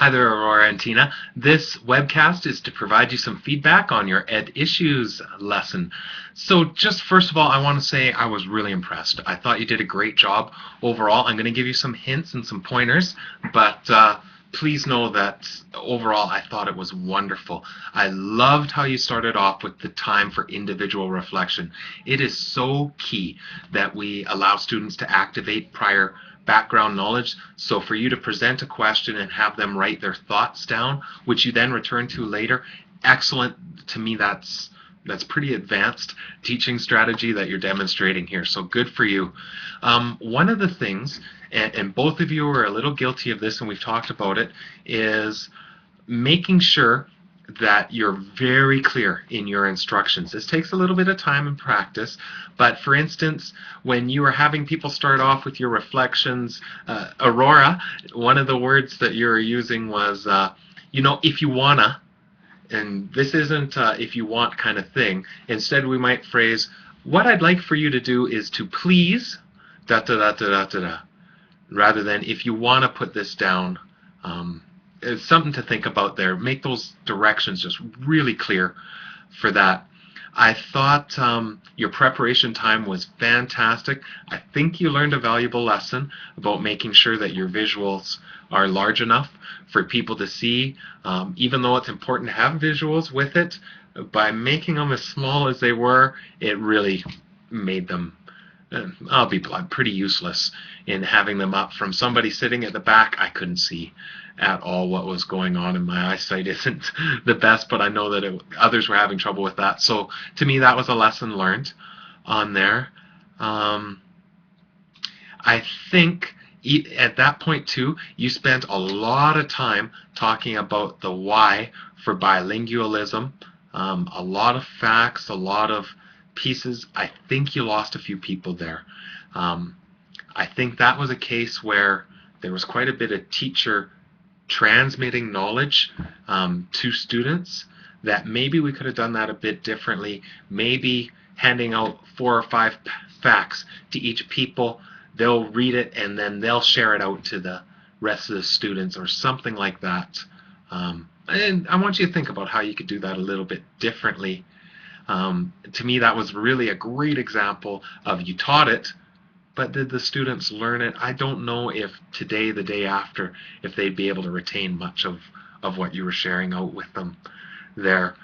Hi there, Aurora and Tina. This webcast is to provide you some feedback on your Ed Issues lesson. So just first of all, I want to say I was really impressed. I thought you did a great job overall. I'm going to give you some hints and some pointers, but please know that overall I thought it was wonderful. I loved how you started off with the time for individual reflection. It is so key that we allow students to activate prior background knowledge. So for you to present a question and have them write their thoughts down, which you then return to later, excellent. To me, that's pretty advanced teaching strategy that you're demonstrating here. So good for you. One of the things, and both of you are a little guilty of this, and we've talked about it, is making sure that you're very clear in your instructions. This takes a little bit of time and practice, but for instance, when you are having people start off with your reflections, Aurora, one of the words that you were using was, if you wanna, and this isn't if you want kind of thing. Instead, we might phrase, what I'd like for you to do is to please, da da da da da da da, rather than if you wanna put this down. It's something to think about there. Make those directions just really clear for that. I thought your preparation time was fantastic. I think you learned a valuable lesson about making sure that your visuals are large enough for people to see, even though it's important to have visuals with it. By making them as small as they were, it really made them, I'll be blunt, pretty useless in having them up. From somebody sitting at the back, I couldn't see at all what was going on, and my eyesight isn't the best, but I know that others were having trouble with that. So to me, that was a lesson learned on there. I think at that point too, you spent a lot of time talking about the why for bilingualism, a lot of facts, a lot of pieces. I think you lost a few people there. I think that was a case where there was quite a bit of teacher transmitting knowledge to students that maybe we could have done that a bit differently. Maybe handing out 4 or 5 facts to each people, they'll read it and then they'll share it out to the rest of the students or something like that. And I want you to think about how you could do that a little bit differently. To me, that was really a great example of you taught it, but did the students learn it? I don't know if today, the day after, if they'd be able to retain much of what you were sharing out with them there.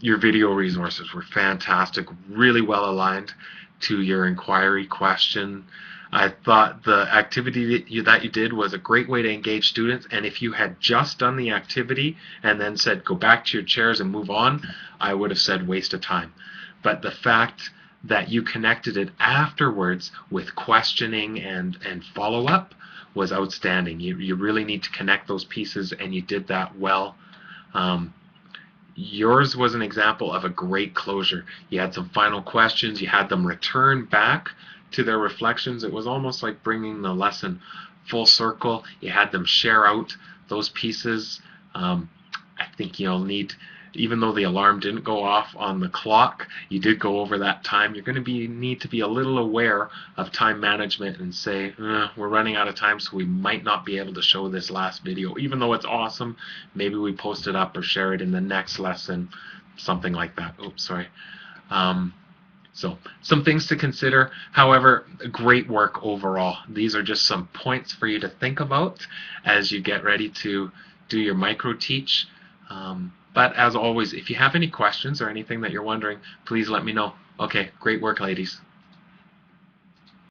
Your video resources were fantastic, really well aligned to your inquiry question. I thought the activity that you did was a great way to engage students, and if you had just done the activity and then said go back to your chairs and move on, I would have said waste of time. But the fact that you connected it afterwards with questioning and follow-up was outstanding. You really need to connect those pieces, and you did that well. Yours was an example of a great closure. You had some final questions. You had them return back to their reflections. It was almost like bringing the lesson full circle. You had them share out those pieces. I think you'll need, even though the alarm didn't go off on the clock, you did go over that time. You're going to need to be a little aware of time management and say, we're running out of time, so we might not be able to show this last video. Even though it's awesome, maybe we post it up or share it in the next lesson, something like that. Oops, sorry. So some things to consider. However, great work overall. These are just some points for you to think about as you get ready to do your micro teach. But as always, if you have any questions or anything that you're wondering, please let me know. Okay, great work, ladies.